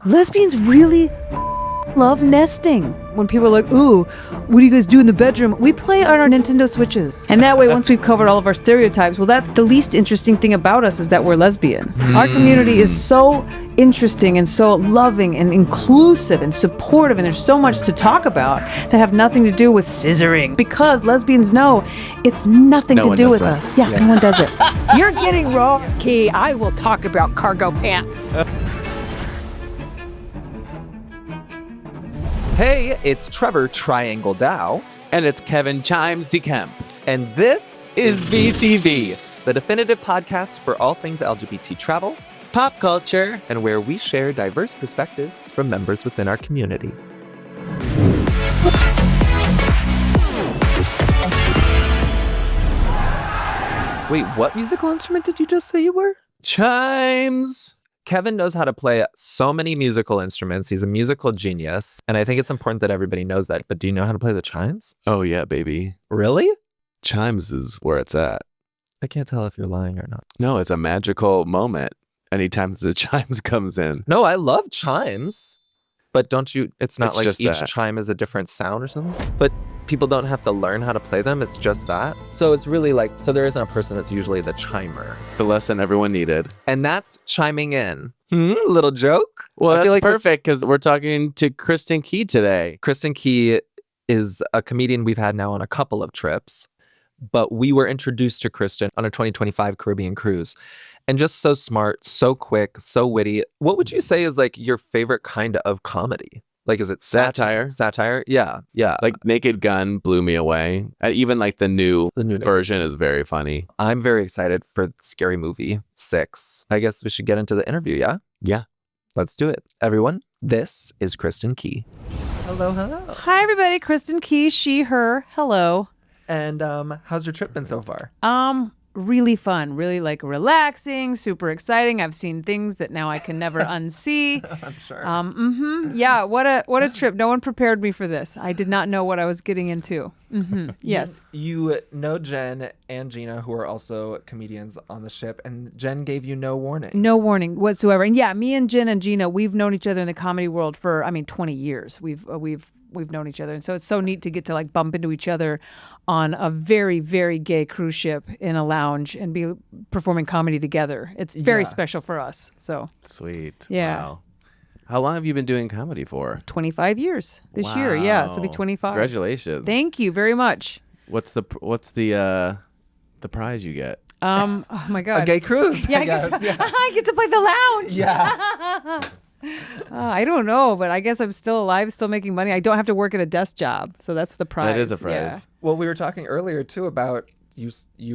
lesbians really love nesting. When people are like, ooh, what do you guys do in the bedroom? We play on our Nintendo Switches. And that way, once we've covered all of our stereotypes, well, that's the least interesting thing about us is that we're lesbian. Our community is so interesting and so loving and inclusive and supportive, and there's so much to talk about that have nothing to do with scissoring, because lesbians know it's nothing to do with us. Yeah, no one does it. You're getting wrong, Key. I will talk about cargo pants. Hey, it's Trevor Triangle Dow. And it's Kevin Chimes DeKemp. And this is VTV, the definitive podcast for all things LGBT travel, Pop culture. and where we share diverse perspectives from members within our community. Wait, what musical instrument did you just say you were? Chimes. Kevin knows how to play so many musical instruments. He's a musical genius, and I think it's important that everybody knows that. But do you know how to play the chimes? Oh, yeah, baby. Really? Chimes is where it's at. I can't tell if you're lying or not. No, it's a magical moment anytime the chimes comes in. No, I love chimes. But don't you, it's not It's like just each that. chime is a different sound or something? But people don't have to learn how to play them. It's just that. So it's really like, so there isn't a person that's usually the chimer. The lesson everyone needed. And that's chiming in. Little joke? Well, I that's feel like this- perfect because we're talking to Kristin Key today. Kristin Key is a comedian we've had now on a couple of trips, but we were introduced to Kristin on a 2025 Caribbean cruise. And just so smart, so quick, so witty. What would you say is like your favorite kind of comedy? Like, is it Satire. Satire? Yeah, yeah. Like Naked Gun blew me away. Even like the new version is very funny. I'm very excited for Scary Movie 6. I guess we should get into the interview, yeah? Yeah. Let's do it. Everyone, this is Kristin Key. Hello, hello. Hi, everybody. Kristin Key, she, her. Hello. And how's your trip been so far? Really fun, really like relaxing, super exciting. I've seen things that now I can never unsee. I'm sure. Yeah, what a trip. No one prepared me for this. I did not know what I was getting into. Yes. You know Jen and Gina, who are also comedians on the ship, and Jen gave you no warning. No warning whatsoever. And yeah, me and Jen and Gina, we've known each other in the comedy world for 20 years. We've known each other, and so it's so neat to get to like bump into each other on a very, very gay cruise ship in a lounge and be performing comedy together. It's very special for us. So Sweet. Yeah. Wow. How long have you been doing comedy for? 25 years this year. Yeah, so it'll be Wow. 25. Congratulations. Thank you very much. What's the prize you get? Oh my God. A gay cruise. Yeah, I guess. I get to play the lounge. Yeah. I don't know, but I guess I'm still alive, still making money. I don't have to work at a desk job, so that's the prize. That is a prize. Yeah. Well, we were talking earlier too about you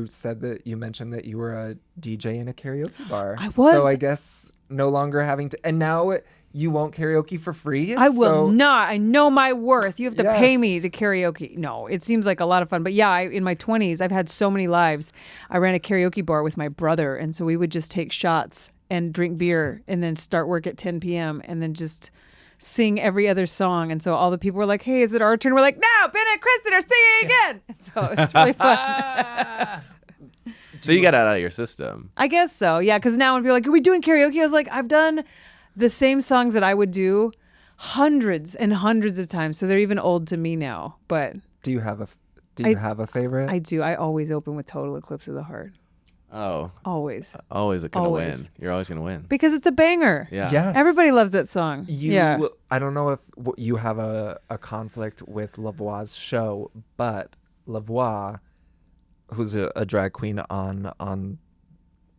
said that you mentioned that you were a DJ in a karaoke bar. I was. So I guess no longer having to, and now you won't karaoke for free. I will so- not. I know my worth. You have to pay me Yes. to karaoke. No, it seems like a lot of fun. But yeah, in my 20s, I've had so many lives. I ran a karaoke bar with my brother, and so we would just take shots and drink beer and then start work at 10 p.m. and then just sing every other song. And so all the people were like, hey, is it our turn? We're like, no, Ben and Kristin are singing again. And so it's really fun. So you got it out of your system. I guess so. Yeah, because now when people are like, are we doing karaoke? I was like, I've done the same songs that I would do hundreds and hundreds of times. So they're even old to me now. But Do you have a favorite? I do. I always open with Total Eclipse of the Heart. Oh, Always. always gonna win. Always. You're always gonna win. Because it's a banger. Yeah. Yes. Everybody loves that song. Yeah. I don't know if you have a conflict with Lavoie's show, but Lavoie, who's a drag queen on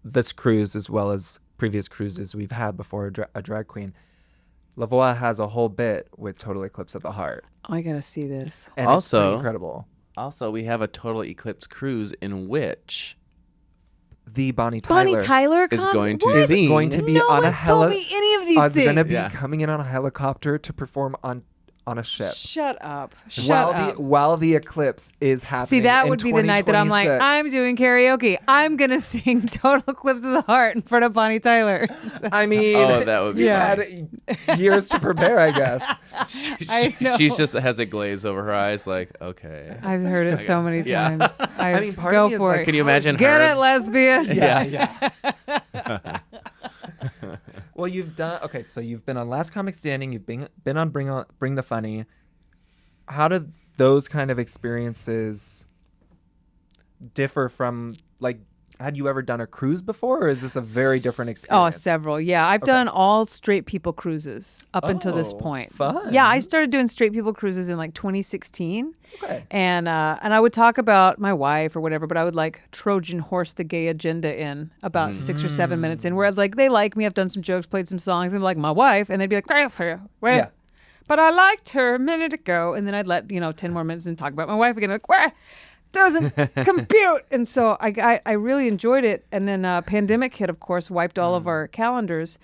this cruise as well as previous cruises we've had before, a drag queen, Lavoie has a whole bit with Total Eclipse of the Heart. Oh, I got to see this. And it's pretty Also- incredible. Also, we have a Total Eclipse cruise in which The Bonnie Tyler. Bonnie Tyler is comes? going to What? sing. going to be no on a one's told heli- me any of these Is things. going to be Yeah. coming in on a helicopter to perform on a ship. Shut up. Shut up. While the eclipse is happening. See, that in would be the night that I'm like, 2026. I'm doing karaoke. I'm going to sing Total Eclipse of the Heart in front of Bonnie Tyler. I mean, Oh, that would be Yeah. had years to prepare, I guess. I know. She just has a glaze over her eyes, like, okay. I've heard it so many Yeah. times. I mean, part go of me is for like, it. Can you imagine Get her? it, lesbian? Yeah. Well, Well, you've done so you've been on Last Comic Standing, you've been on Bring the Funny. How did those kind of experiences differ from, like, had you ever done a cruise before, or is this a very different Oh, experience? several. Yeah, I've done all straight people cruises up until this point. Fun. Yeah, I started doing straight people cruises in like 2016. Okay. And I would talk about my wife or whatever, but I would like Trojan horse the gay agenda in about 6 or 7 minutes in, where like they like me, I've done some jokes, played some songs, and like my wife, and they'd be like, Yeah. but I liked her a minute ago, and then I'd let 10 more minutes and talk about my wife again, like where doesn't compute. And so I really enjoyed it. And then pandemic hit, of course, wiped all of our calendars.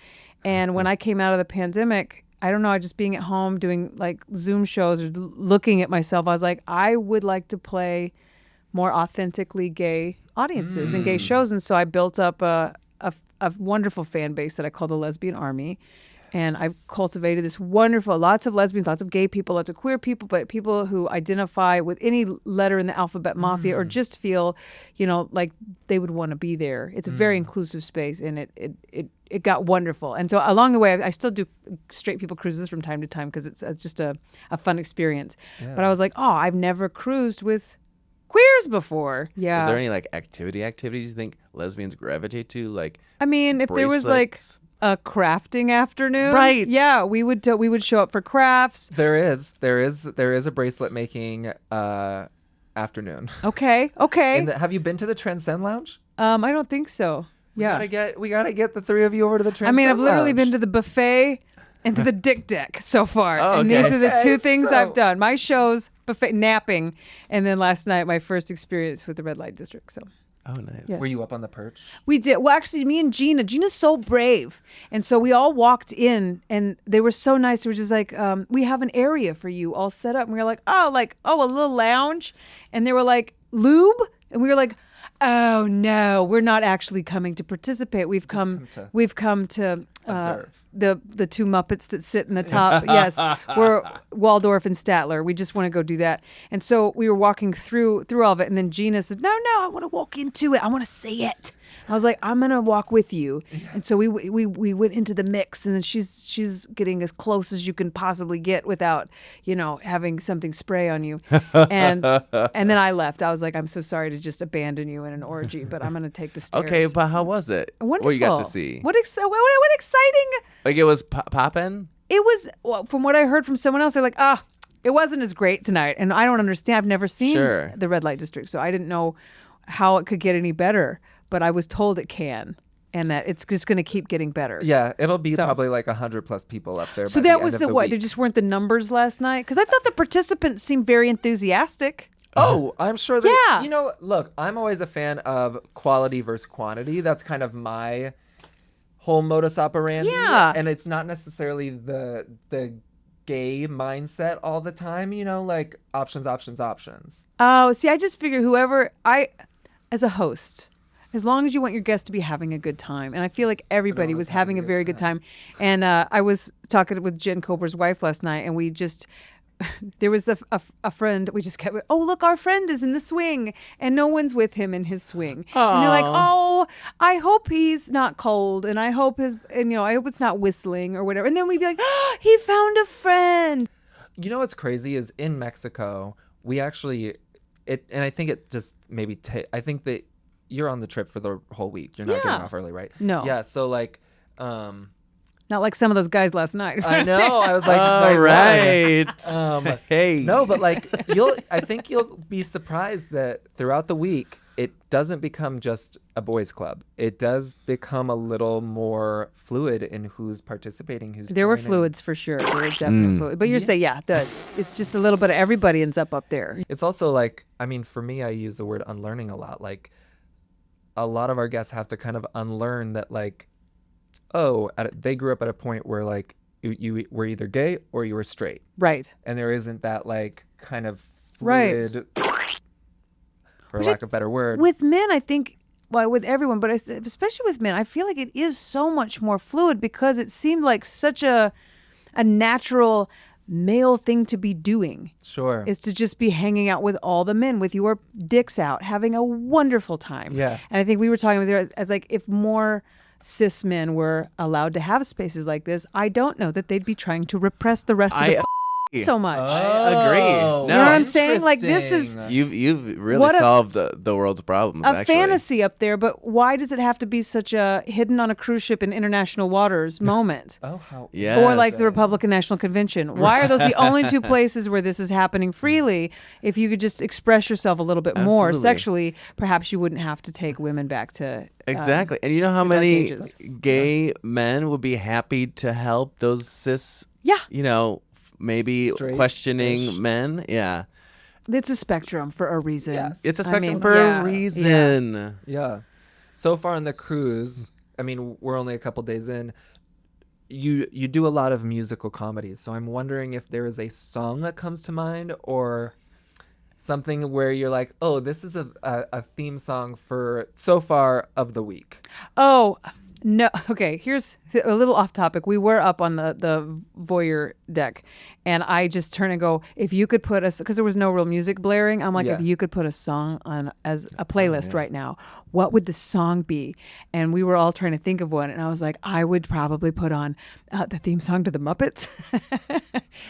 And when I came out of the pandemic, I don't know, just being at home doing like Zoom shows or looking at myself, I was like, I would like to play more authentically gay audiences and gay shows. And so I built up a wonderful fan base that I call the Lesbian Army. And I've cultivated this wonderful, lots of lesbians, lots of gay people, lots of queer people, but people who identify with any letter in the alphabet mafia or just feel, like they would want to be there. It's a very inclusive space, and it got wonderful. And so along the way, I still do straight people cruises from time to time because it's just a fun experience. Yeah. But I was like, I've never cruised with queers before. Yeah. Is there any like activities you think lesbians gravitate to? Like, I mean, if there was like a crafting afternoon, right? Yeah, we would show up for crafts. There is a bracelet making afternoon. Okay. Have you been to the Transcend Lounge? I don't think so. Yeah, we gotta get the three of you over to the Transcend. I mean, I've literally Lounge. been to the buffet and to the dick deck so far, and these are the two things I've done: my shows, buffet, napping, and then last night my first experience with the red light district. So. Oh, nice. Yes. Were you up on the perch? We did. Well, actually, me and Gina's so brave. And so we all walked in, and they were so nice. They were just like, we have an area for you all set up. And we were like, a little lounge. And they were like, lube? And we were like, oh, no, we're not actually coming to participate. We've come to observe. The two Muppets that sit in the top. Yes, we're Waldorf and Statler. We just want to go do that. And so we were walking through all of it. And then Gina said, no, I want to walk into it. I want to say it. I was like, I'm going to walk with you. And so we went into the mix, and then she's getting as close as you can possibly get without, having something spray on you. And then I left. I was like, I'm so sorry to just abandon you in an orgy, but I'm going to take the stairs. Okay, but how was it? Wonderful. What you got to see? What exciting. Like it was poppin'? It was, well, from what I heard from someone else, they're like, it wasn't as great tonight. And I don't understand. I've never seen the red light district, so I didn't know how it could get any better. But I was told it can, and that it's just going to keep getting better. Yeah, it'll be probably like 100+ people up there. So that was what? There just weren't the numbers last night? Because I thought the participants seemed very enthusiastic. Oh, I'm sure that, Yeah. Look, I'm always a fan of quality versus quantity. That's kind of my whole modus operandi. Yeah. And it's not necessarily the gay mindset all the time, like options. Oh, see, I just figure as a host, as long as you want your guests to be having a good time. And I feel like everybody was having a very good time. And I was talking with Jen Kober's wife last night, and we just, there was a friend, we just kept, look, our friend is in the swing, and no one's with him in his swing. Aww. And they're like, I hope he's not cold, and I hope I hope it's not whistling or whatever. And then we'd be like, he found a friend. You know what's crazy is in Mexico, we actually, and I think it just maybe, I think that you're on the trip for the whole week. You're not getting off early, right? No. Yeah, so like... not like some of those guys last night. I know. I was like, all right. Hey. No, but like I think you'll be surprised that throughout the week it doesn't become just a boys' club. It does become a little more fluid in who's participating, There were fluids for sure. There were definitely fluids. But you're saying, it's just a little bit of everybody ends up there. It's also like, I mean, for me, I use the word unlearning a lot. Like, a lot of our guests have to kind of unlearn that, like, they grew up at a point where, like, you were either gay or you were straight. Right. And there isn't that, like, kind of fluid, for lack of a better word. With men, I think, with everyone, but especially with men, I feel like it is so much more fluid because it seemed like such a natural male thing to be doing. Sure. Is to just be hanging out with all the men with your dicks out, having a wonderful time. Yeah. And I think we were talking with her as like if more cis men were allowed to have spaces like this, I don't know that they'd be trying to repress the rest of the so much. I agree. No, You know what I'm saying? Like, this is You've really What a- solved the world's problems. a actually. fantasy up there, but why does it have to be such a hidden on a cruise ship in international waters moment? Oh, how Yes. Or like the Republican National Convention. Why are those the only two places where this is happening freely? If you could just express yourself a little bit more Absolutely. sexually, perhaps you wouldn't have to take women back to Exactly. And you know how to dark many ages. gay men would be happy to help those cis, Yeah. maybe Straight-ish. questioning men? Yeah. It's a spectrum for a reason. Yes. It's a I spectrum mean, for yeah, a reason. Yeah. So far on the cruise, I mean, we're only a couple days in. You do a lot of musical comedies, so I'm wondering if there is a song that comes to mind or something where you're like, oh, this is a theme song for so far of the week. Oh, no. Okay, here's a little off topic. We were up on the voyeur deck, and I just turn and go, if you could put us, because there was no real music blaring, I'm like, Yeah. if you could put a song on as a playlist right now, what would the song be? And we were all trying to think of one, and I was like, I would probably put on the theme song to the Muppets.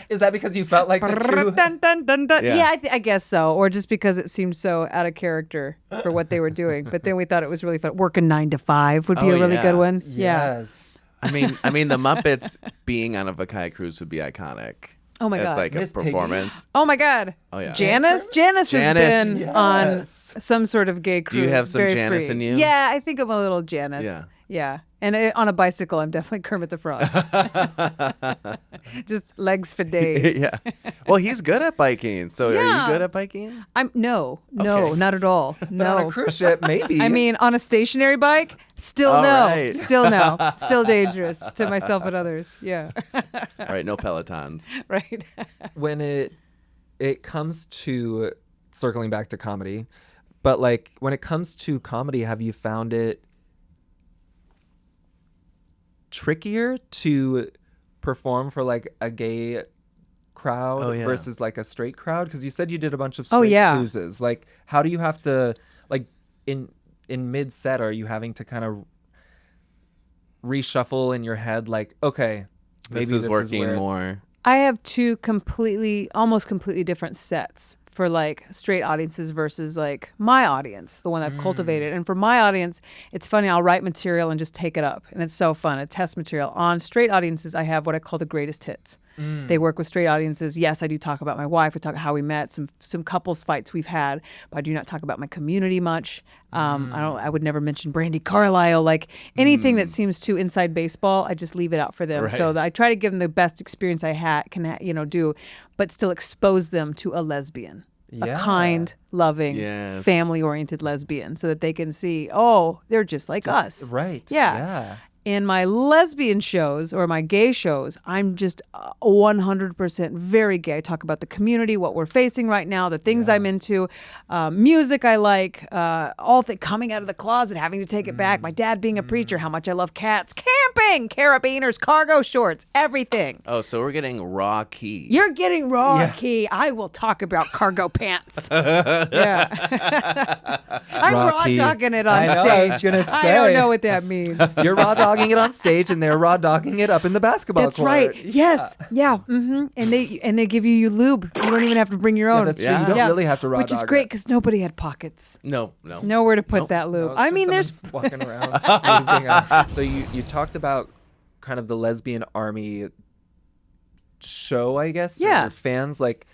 Is that because you felt like the two? Dun, dun, dun, dun. Yeah. Yeah, I guess so. Or just because it seemed so out of character for what they were doing. But then we thought it was really fun. Working 9 to 5 would be Oh, a really yeah. good one. Yeah. Yes. I mean, the Muppets being on a Vakai cruise would be iconic. Oh my It's God. like Miss a Piggy? performance. Oh my God. Oh, yeah. Janice has been Yes. on some sort of gay cruise. Do you have some very Janice free. in you? Yeah, I think I'm a little Janice. Yeah. Yeah. And on a bicycle, I'm definitely Kermit the Frog. Just legs for days. Yeah. Well, he's good at biking. So are Yeah. you good at biking? No, Okay. not at all. But No. on a cruise ship, maybe. I mean, on a stationary bike, still All no. right. Still no. Still dangerous to myself and others. Yeah. All right, no Pelotons. Right. when it comes to circling back to comedy, but like when it comes to comedy, have you found it trickier to perform for like a gay crowd Oh, yeah. versus like a straight crowd? Because you said you did a bunch of straight yeah. cruises. Like, how do you have to, like, in mid set, are you having to kind of reshuffle in your head, like, okay, maybe This is working where- more. I have two almost completely different sets for like straight audiences versus like my audience, the one I've cultivated. And for my audience, it's funny, I'll write material and just take it up. And it's so fun. It's test material. On straight audiences, I have what I call the greatest hits. They work with straight audiences. Yes, I do talk about my wife. I talk about how we met, some couples fights we've had, but I do not talk about my community much. I would never mention Brandy Carlisle. Like anything that seems too inside baseball, I just leave it out for them. Right. So that I try to give them the best experience I can do, but still expose them to a lesbian. Yeah. A kind, loving, Yes. family-oriented lesbian, so that they can see, oh, they're just like us. Right. Yeah. In my lesbian shows or my gay shows, I'm just 100% very gay. I talk about the community, what we're facing right now, the things I'm into, music I like, coming out of the closet, having to take it back, my dad being a preacher, how much I love cats, camping, carabiners, cargo shorts, everything. Oh, so we're getting raw key. You're getting raw Yeah. key. I will talk about cargo pants. Yeah. I'm Raw raw key. dogging it on I know, stage. I was gonna I don't say. know what that means. You're raw dogging it on stage, and they're raw dogging it up in the basketball That's court. right. Yes. Yeah. Mm-hmm. And they give you lube. You don't even have to bring your own. Yeah, that's true. Yeah. You don't Yeah. really have to raw Which is dog great it. because nobody had pockets. No. Nowhere to put Nope. that lube. No, it's I just mean, there's someone walking around squeezing. So you talked about kind of the lesbian army show, I guess. or Yeah. your fans, like,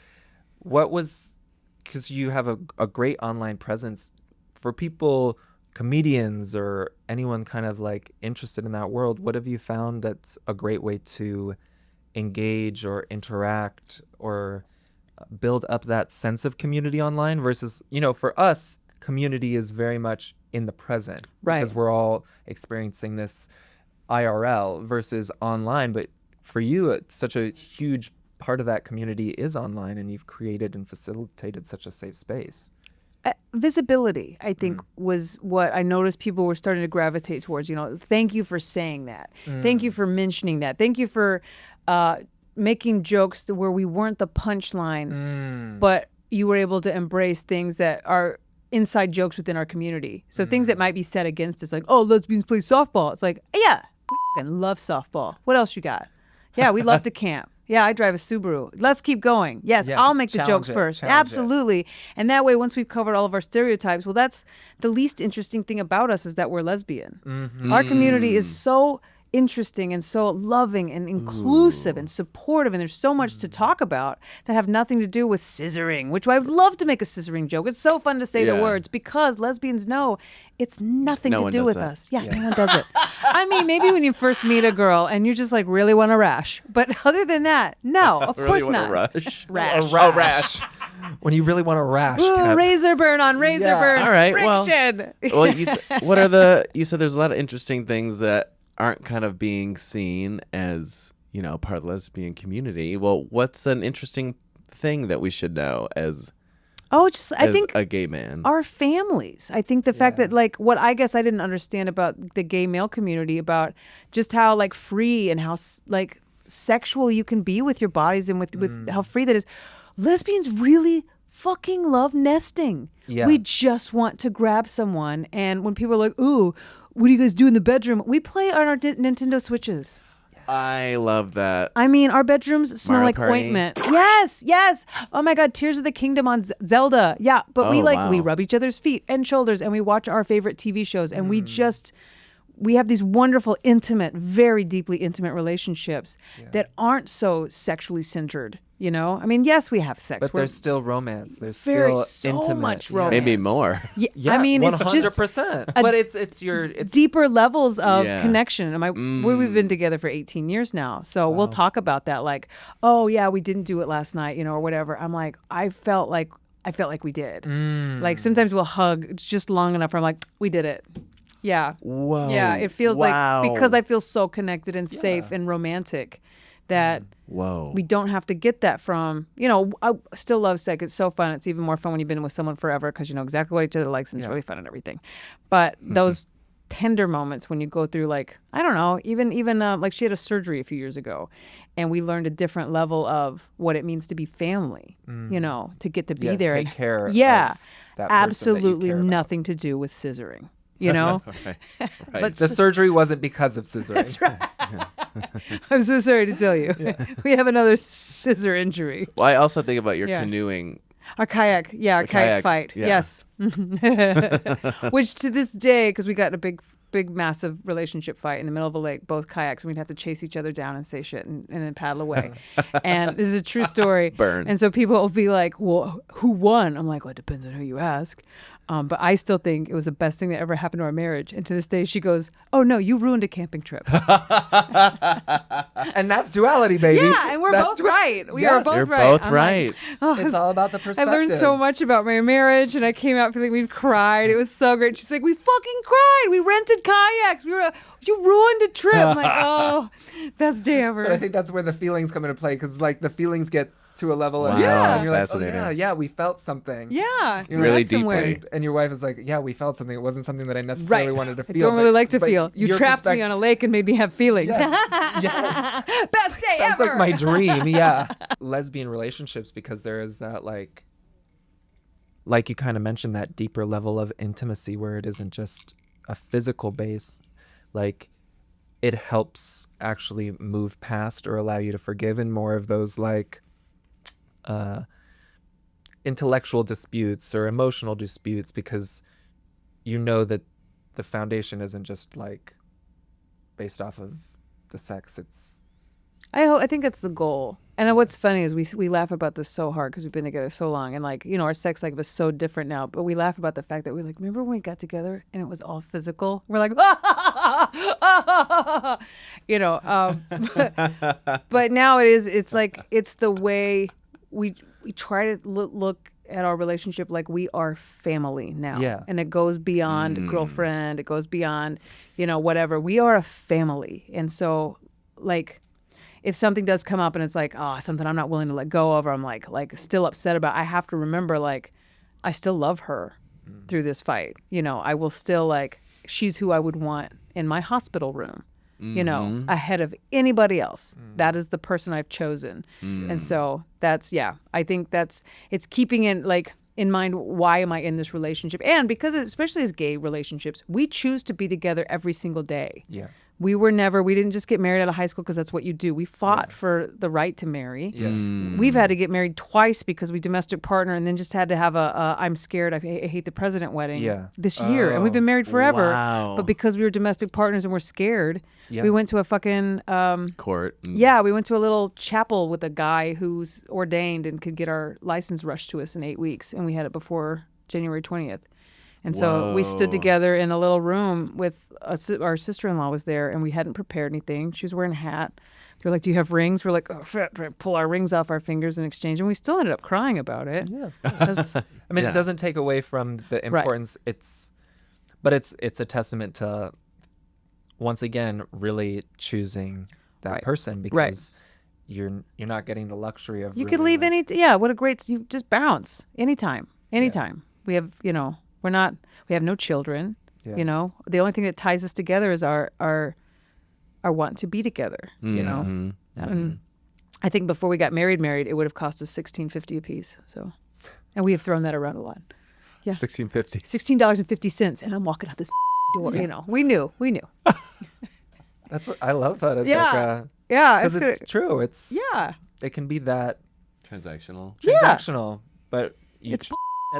what was, because you have a great online presence for people, comedians or anyone kind of like interested in that world. What have you found that's a great way to engage or interact or build up that sense of community online versus, for us, community is very much in the present. Right. Because we're all experiencing this IRL versus online. But for you, it's such a huge part of that community is online, and you've created and facilitated such a safe space. visibility, I think, was what I noticed people were starting to gravitate towards. Thank you for saying that. Thank you for mentioning that. Thank you for making jokes where we weren't the punchline, but you were able to embrace things that are inside jokes within our community. So things that might be said against us, like, oh, lesbians play softball. It's like, yeah, we fucking love softball. What else you got? Yeah, we love to camp. Yeah, I drive a Subaru. Let's keep going. Yes, Yeah, I'll make the challenge jokes it, first. challenge it. Absolutely. And that way, once we've covered all of our stereotypes, well, that's the least interesting thing about us is that we're lesbian. Our community is so interesting and so loving and inclusive and supportive, and there's so much to talk about that have nothing to do with scissoring, which I would love to make a scissoring joke. It's so fun to say the Yeah. words because lesbians know it's nothing No to one do does with that. us. Yeah, no one does it. I mean, maybe when you first meet a girl and you just like really want to rash, but other than that, no, of Really course wanna not. rush. Rash. A rash. When you really want to rash. Ooh, Kev. razor burn on razor Yeah. burn. All right, well- Friction. Well, what are the? You said there's a lot of interesting things that aren't kind of being seen as part of the lesbian community. Well, what's an interesting thing that we should know as I think a gay man? our families. I think the fact that like what I guess I didn't understand about the gay male community about just how like free and how like sexual you can be with your bodies and with how free that is. Lesbians really fucking love nesting. Yeah. We just want to grab someone, and when people are like, "Ooh, what do you guys do in the bedroom?" We play on our Nintendo Switches. I love that. I mean, our bedrooms smell Mario like Party. ointment. Yes, yes. Oh my God, Tears of the Kingdom on Zelda. Yeah, but we Oh, like wow. we rub each other's feet and shoulders, and we watch our favorite TV shows, and we have these wonderful, intimate, very deeply intimate relationships that aren't so sexually centered. I mean, yes, we have sex. But there's still romance. There's Very still so intimate. much yeah. romance. Maybe more. Yeah, I mean, it's just 100%. But it's deeper levels of Yeah. connection. And we've been together for 18 years now. So we'll talk about that. Like, oh yeah, we didn't do it last night, or whatever. I'm like, I felt like we did. Like sometimes we'll hug. It's just long enough. Where I'm like, we did it. Yeah. Whoa. Yeah. It feels Wow. like because I feel so connected and safe and romantic that Whoa. we don't have to get that from, I still love sex. It's so fun. It's even more fun when you've been with someone forever because you know exactly what each other likes and it's really fun and everything. But those tender moments when you go through like, I don't know, even like she had a surgery a few years ago and we learned a different level of what it means to be family, to get to be there. Take care yeah, of that person that you absolutely care about. nothing to do with scissoring, Right. Right. The surgery wasn't because of scissoring. That's right. I'm so sorry to tell you. We have another scissor injury. Well, I also think about your Yeah. canoeing. Our kayak, our kayak fight, yeah. yes. Which to this day, because we got in a big, massive relationship fight in the middle of a lake, both kayaks, and we'd have to chase each other down and say shit and then paddle away. And this is a true story. Burn. And so people will be like, well, who won? I'm like, well, it depends on who you ask. But I still think it was the best thing that ever happened to our marriage. And to this day, she goes, oh, no, you ruined a camping trip. And that's duality, baby. Yeah, and we're That's both dua- right. We Yes. are both You're right. both I'm right. Like, oh, It's all about the I perspective. learned so much about my marriage, and I came out feeling we'd cried. It was so great. She's like, we fucking cried. We rented kayaks. You ruined a trip. I'm like, oh, best day ever. But I think that's where the feelings come into play because like the feelings get to a level of Wow, Yeah. and you're like, oh fascinating. yeah, we felt something. Yeah, You're Really that's somewhere. deeply. And your wife is like, yeah, we felt something. It wasn't something that I necessarily Right. wanted to I feel. don't really like to but feel. You your trapped me on a lake and made me have feelings. Yes. Yes. Best day Sounds ever. like my dream. Yeah. Lesbian relationships, because there is that like you kind of mentioned, that deeper level of intimacy where it isn't just a physical base. Like it helps actually move past or allow you to forgive in more of those like intellectual disputes or emotional disputes, because you know that the foundation isn't just like based off of the sex. It's I think that's the goal. And what's funny is we laugh about this so hard because we've been together so long, and like our sex life is so different now. But we laugh about the fact that we're like, remember when we got together and it was all physical? We're like, but now it's like it's the way we try to look at our relationship like we are family now. Yeah. And it goes beyond girlfriend. It goes beyond whatever. We are a family, and so like. If something does come up and it's like, oh, something I'm not willing to let go of, or I'm like still upset about, I have to remember like, I still love her through this fight. I will still like, she's who I would want in my hospital room, ahead of anybody else. That is the person I've chosen. And so I think it's keeping it like, in mind, why am I in this relationship? And because, especially as gay relationships, we choose to be together every single day. Yeah. We didn't just get married out of high school because that's what you do. We fought for the right to marry. Yeah. We've had to get married twice because we domestic partner, and then just had to have a I'm scared, I hate the president wedding this year. And we've been married forever. Wow. But because we were domestic partners and we're scared, Yeah. we went to a fucking... Court. Yeah, we went to a little chapel with a guy who's ordained and could get our license rushed to us in 8 weeks. And we had it before January 20th. And so we stood Whoa. together in a little room with our sister-in-law was there, and we hadn't prepared anything. She was wearing a hat. They were like, "Do you have rings?" We're like, "Oh, pull our rings off our fingers and exchange." And we still ended up crying about it. Yeah. 'Cause- I mean, Yeah. it doesn't take away from the importance. It's a testament to, once again, really choosing that Right. person, because you're not getting the luxury of. you really, could leave like, what a great, you just bounce anytime. We have, we have no children, Yeah. The only thing that ties us together is our want to be together, Mhm. And I think before we got married, it would have cost us $16.50 a piece. So, and we have thrown that around a lot. Yeah. $16.50. $16.50, and I'm walking out this door. We knew. I love that. It's Yeah. like Yeah, because it's true. It's yeah. It can be that Transactional. transactional, but It's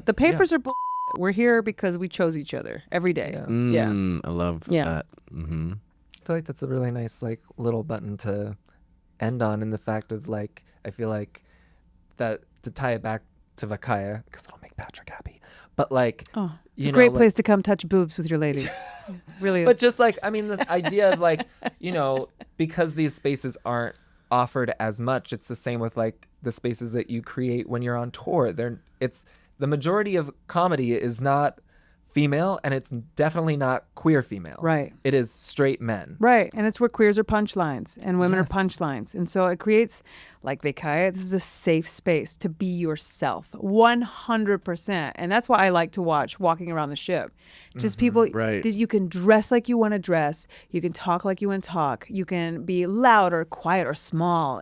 the papers are bull. We're here because we chose each other every day. Yeah. I love Yeah. that. Mm-hmm. I feel like that's a really nice little button to end on, in the fact of I feel like that to tie it back to Vakaya, because it'll make Patrick happy. But Oh, it's a great place to come touch boobs with your lady. Really is. But just the idea of because these spaces aren't offered as much, it's the same with the spaces that you create when you're on tour. It's the majority of comedy is not female, and it's definitely not queer female. Right. It is straight men. Right. And it's where queers are punchlines and women Yes. are punchlines. And so it creates, like Vakaya, this is a safe space to be yourself 100%. And that's why I like to watch Walking Around the Ship. Just people, Right. you can dress like you want to dress. You can talk like you want to talk. You can be loud or quiet or small,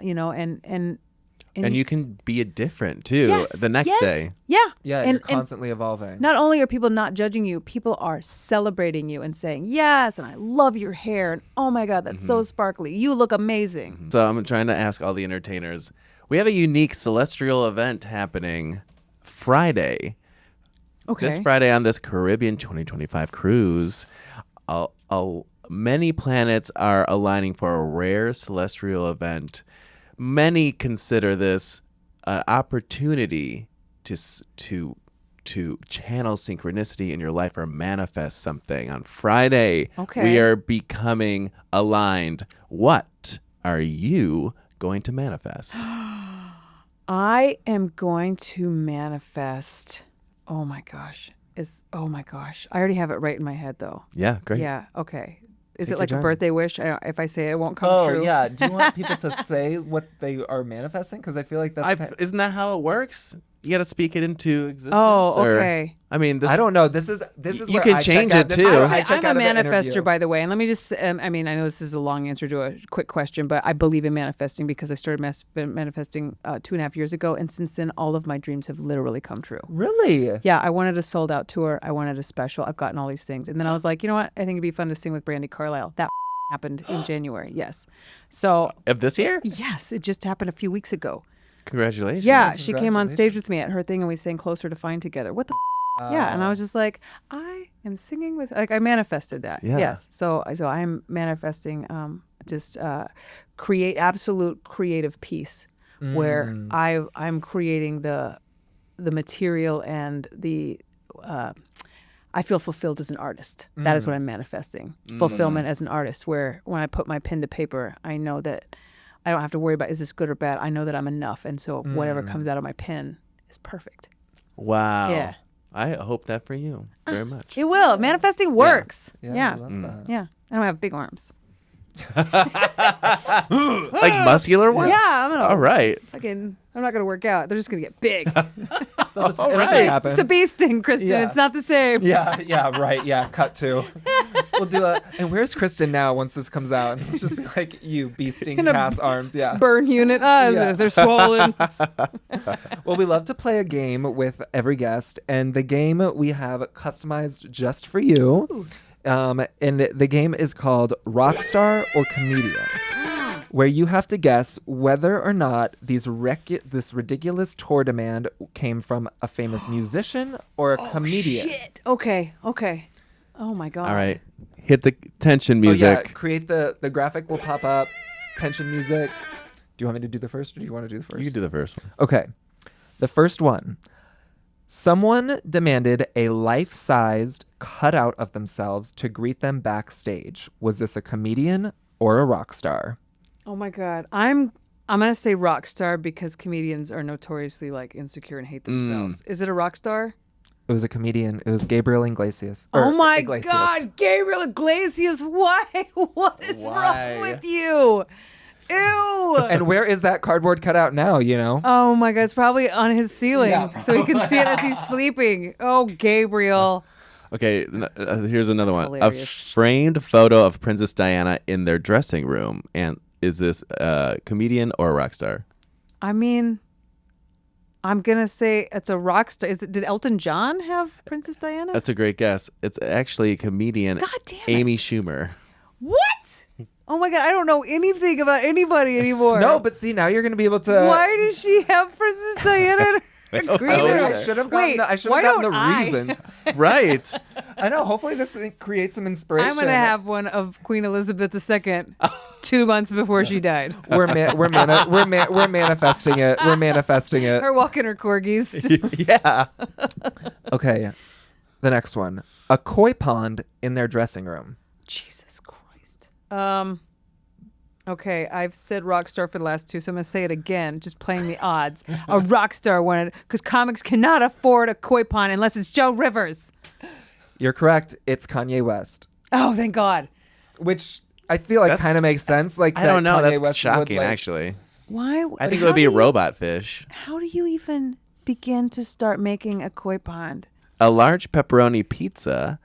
And you can be different too Yes, the next yes. day. Yeah. Yeah, And you're constantly evolving. not only are people not judging you, people are celebrating you and saying, yes, and I love your hair. And oh my God, that's so sparkly. You look amazing. So I'm trying to ask all the entertainers. We have a unique celestial event happening Friday. Okay. This Friday on this Caribbean 2025 cruise. Many planets are aligning for a rare celestial event. Many consider this an opportunity to channel synchronicity in your life or manifest something. On Friday, Okay. we are becoming aligned. What are you going to manifest? I am going to manifest. Oh my gosh. I already have it right in my head though. Yeah, great. Yeah. Okay. Is Take it like your a time. birthday wish? If I say it, it won't come Oh true. yeah. Do you want people to say what they are manifesting? Because I feel like that's. Isn't that how it works? You got to speak it into existence. Oh, or- okay. I mean, this, I don't know. This is You where can I change check out. it, This too. is where I'm I check a out of the manifester, interview. by the way. And let me just, I know this is a long answer to a quick question, but I believe in manifesting because I started manifesting 2.5 years ago. And since then, all of my dreams have literally come true. Really? Yeah, I wanted a sold out tour. I wanted a special. I've gotten all these things. And then I was like, you know what? I think it'd be fun to sing with Brandi Carlile. That happened in January. Yes. So, of this year? yes, it just happened a few weeks ago. Congratulations. Yeah, she came on stage with me at her thing and we sang Closer to Find together. What the Yeah, and I was just like, I am singing with, I manifested that. Yeah. Yes. So I'm manifesting create absolute creative peace where I'm creating the material and the I feel fulfilled as an artist. That is what I'm manifesting. Fulfillment as an artist, where when I put my pen to paper, I know that I don't have to worry about is this good or bad. I know that I'm enough. And so whatever comes out of my pen is perfect. Wow. Yeah. I hope that for you very much. It will. Manifesting works. Yeah. Yeah. I love that. Yeah. I don't have big arms. Like muscular one? Yeah, I'm gonna All right. fucking. I'm not gonna work out. They're just gonna get big. It'll just right. happen. It's a bee sting, Kristen. Yeah. It's not the same. Yeah, right. Yeah, cut to. We'll do and where's Kristin now once this comes out? And we'll just be like, you beasting In a cast arms. Yeah. Burn unit. Yeah. They're swollen. Well, we love to play a game with every guest, and the game we have customized just for you. And the game is called Rockstar or Comedian, where you have to guess whether or not this ridiculous tour demand came from a famous musician or a comedian. Shit. Okay. Oh my god. All right. Hit the tension Oh, music. yeah. Create the graphic will pop up. Tension music. Do you want me to do the first, or do you want to do the first? You can do the first one. Okay. The first one. Someone demanded a life-sized cutout of themselves to greet them backstage. Was this a comedian or a rock star? Oh my god. I'm gonna say rock star because comedians are notoriously like insecure and hate themselves. Is it a rock star? It was a comedian. It was Gabriel Iglesias. Oh Or my Iglesias. god, Gabriel Iglesias, why? What is Why? wrong with you? Ew. And where is that cardboard cutout now, you know? Oh my god, it's probably on his ceiling Yeah. so he can see it as he's sleeping. Oh, Gabriel. Okay, here's another That's one. hilarious. A framed photo of Princess Diana in their dressing room. And is this a comedian or a rock star? I mean, I'm gonna say it's a rock star. Did Elton John have Princess Diana? That's a great guess. It's actually comedian God damn it. Amy Schumer. What? Oh my god, I don't know anything about anybody anymore. No, but see, now you're going to be able to... Why does she have Princess Diana? don't Green know hair? either. I should have Wait, gotten the why don't I? reasons. Right. I know. Hopefully this creates some inspiration. I'm gonna have one of Queen Elizabeth II 2 months before she died. We're manifesting it. We're manifesting it. Her walking her corgis. Yeah. Okay. The next one. A koi pond in their dressing room. Jesus Christ. Okay, I've said rock star for the last two, so I'm gonna say it again, just playing the odds. A rock star wanted because comics cannot afford a koi pond unless it's Joe Rivers. You're correct. It's Kanye West. Oh, thank God. Which I feel like That's- kind of makes sense. Like I don't know. Kanye That's West shocking, would, like, actually. Why? I think it how would be do a you- robot fish. How do you even begin to start making a koi pond? A large pepperoni pizza,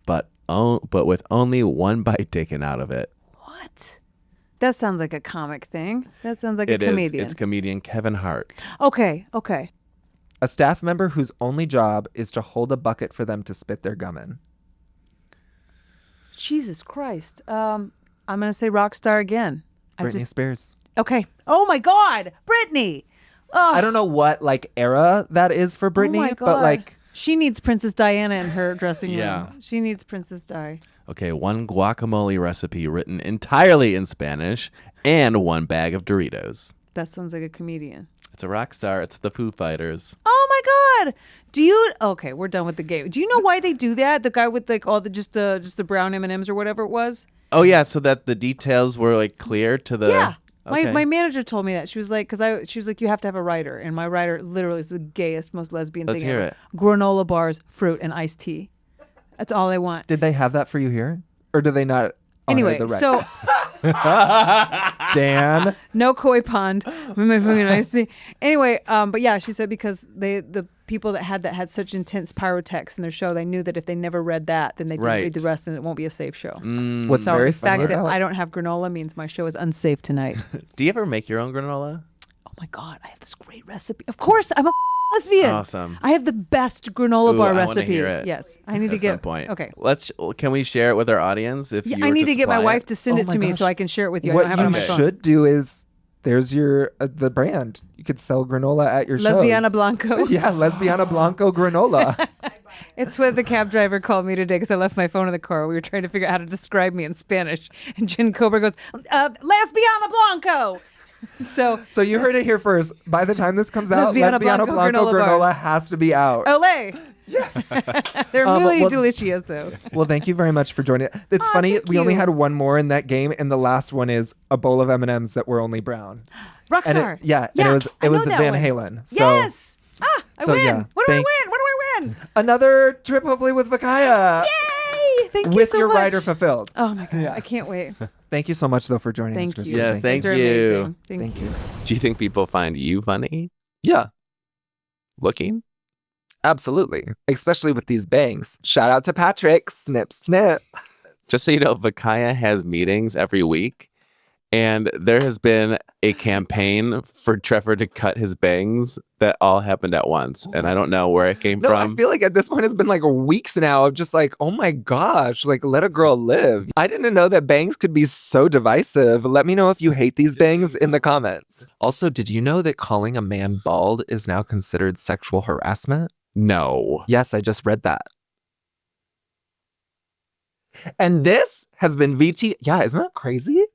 but with only one bite taken out of it. What? That sounds like a comic thing. That sounds like It a is. comedian. It's comedian Kevin Hart. Okay. A staff member whose only job is to hold a bucket for them to spit their gum in. Jesus Christ. I'm gonna say rock star again. Britney Spears. Okay. Oh my God, Britney. Oh, I don't know what like era that is for Britney, oh my God. but like she needs Princess Diana in her dressing room. Yeah. She needs Princess Di. Okay, one guacamole recipe written entirely in Spanish and one bag of Doritos. That sounds like a comedian. It's a rock star. It's the Foo Fighters. Oh my God. Okay, we're done with the game. Do you know why they do that? The guy with like all the just the brown M&Ms or whatever it was? Oh yeah, so that the details were like clear to the. Yeah. Okay. My manager told me that. She was like, she was like, you have to have a writer. And my writer literally is the gayest, most lesbian Let's thing hear ever. it. Granola bars, fruit, and iced tea. That's all I want. did they have that for you here? Or do they not honor Anyway, the rec? so Dan. no koi pond with my fucking iced tea. Anyway, but yeah, she said because the people that had such intense pyrotext in their show, they knew that if they never read that, then they didn't Right. read the rest, and it won't be a safe show. What's So very the fact funny that about I don't have granola means my show is unsafe tonight. Do you ever make your own granola? Oh my God, I have this great recipe. Of course, I'm a lesbian. Awesome. I have the best granola bar Ooh, I wanna recipe. hear it Yes, I need to At get. some point. Okay. Can we share it with our audience? If Yeah, you I were need to get my supply wife it? to send Oh it my to me gosh. so I can share it with you. I What don't have it on my you phone. should do is there's your the brand. You could sell granola at your Lesbiana shows. Blanco. Yeah, Lesbiana Blanco granola. It's what the cab driver called me today because I left my phone in the car. We were trying to figure out how to describe me in Spanish. And Jen Cobra goes, Lesbiana Blanco. So, So you heard it here first. By the time this comes out, Lesbiana Lesbiana Blanco Blanco granola granola bars. has to be out. Olay. Yes. They're But, really well, delicioso. Well, thank you very much for joining. It's Aw, funny. thank We only you. had one more in that game, and the last one is a bowl of M&Ms that were only brown. And Rockstar. and it I was know that Van one. Halen. So Yes. I so, win. yeah, What do I thank- win? What do I win? another trip, hopefully with Vakaya, Yay! Thank you with so your much. rider fulfilled. Oh my God. Yeah. I can't wait. Thank you so much, though, for joining Thank us. you. Kristin. Yes, Thank thank These are you. amazing. Thank you. Do you think people find you funny? Yeah, Looking? absolutely. Especially with these bangs. Shout out to Patrick. Snip, snip. Just so you know, Vakaya has meetings every week, and there has been a campaign for Trevor to cut his bangs that all happened at once. And I don't know where it came No, from. I feel like at this point it's been like weeks now of just like, oh my gosh, like let a girl live. I didn't know that bangs could be so divisive. Let me know if you hate these bangs in the comments. Also, did you know that calling a man bald is now considered sexual harassment? No. Yes, I just read that. And this has been VT. Yeah, isn't that crazy?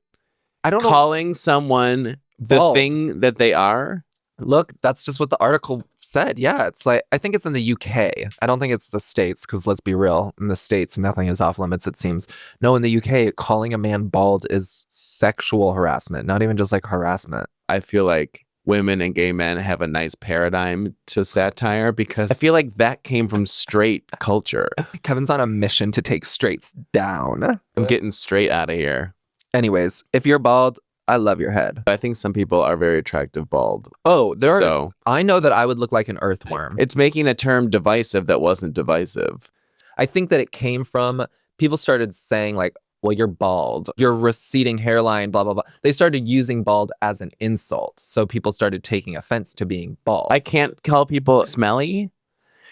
I don't know. Calling someone the Bald. thing that they are. Look, that's just what the article said. Yeah, it's like, I think it's in the UK. I don't think it's the States, because let's be real, in the States, nothing is off limits, it seems. No, in the UK, calling a man bald is sexual harassment, not even just like harassment. I feel like women and gay men have a nice paradigm to satire because I feel like that came from straight culture. Kevin's on a mission to take straights down. I'm getting straight out of here. Anyways, if you're bald, I love your head. I think some people are very attractive bald. Oh, So I know that I would look like an earthworm. it's making a term divisive that wasn't divisive. I think that it came from people started saying like, well, you're bald, your receding hairline, blah, blah, blah. They started using bald as an insult. So people started taking offense to being bald. I can't call people smelly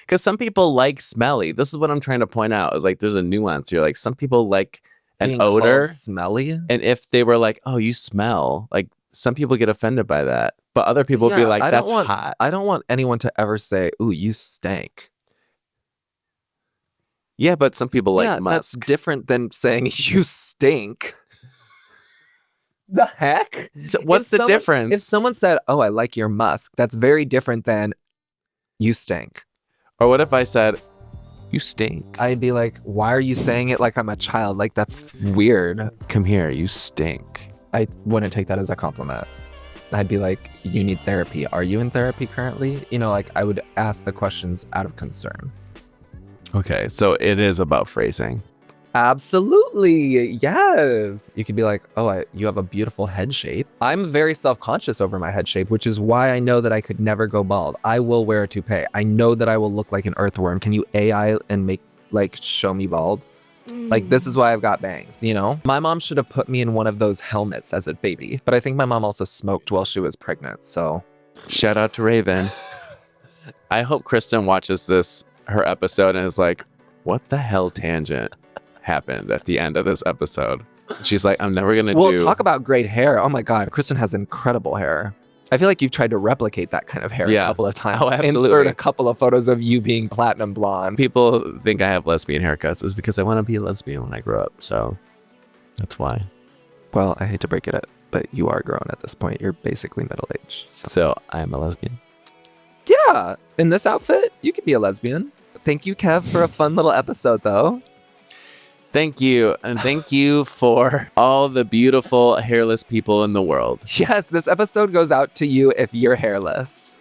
because some people like smelly. This is what I'm trying to point out is like there's a nuance here. Like some people like an Being odor. called smelly. And if they were like, oh, you smell, like some people get offended by that. But other people would be Yeah, like, I don't that's want- hot. I don't want anyone to ever say, ooh, you stank. Yeah, but some people like yeah, that's musk. different than saying you stink. The heck? So what's the difference? If someone said, oh, I like your musk, that's very different than you stink. Or what if I said, you stink? I'd be like, why are you saying it like I'm a child? Like, that's weird. Come here, you stink. I wouldn't take that as a compliment. I'd be like, you need therapy. Are you in therapy currently? You know, like I would ask the questions out of concern. Okay, so it is about phrasing. Absolutely. Yes. You could be like, oh, you have a beautiful head shape. I'm very self-conscious over my head shape, which is why I know that I could never go bald. I will wear a toupee. I know that I will look like an earthworm. Can you AI and make, like, show me bald? Like, this is why I've got bangs, you know? My mom should have put me in one of those helmets as a baby, but I think my mom also smoked while she was pregnant, so. Shout out to Raven. I hope Kristin watches her episode and is like, what the hell tangent happened at the end of this episode? She's like, I'm never gonna Well, talk about great hair. Oh my God, Kristin has incredible hair. I feel like you've tried to replicate that kind of hair a couple of times. Oh, absolutely. Insert a couple of photos of you being platinum blonde. People think I have lesbian haircuts is because I want to be a lesbian when I grow up. So that's why. Well, I hate to break it up, but you are grown at this point. You're basically middle-aged. So I'm a lesbian. Yeah, in this outfit, you could be a lesbian. Thank you, Kev, for a fun little episode, though. Thank you. And thank you for all the beautiful hairless people in the world. Yes, this episode goes out to you if you're hairless.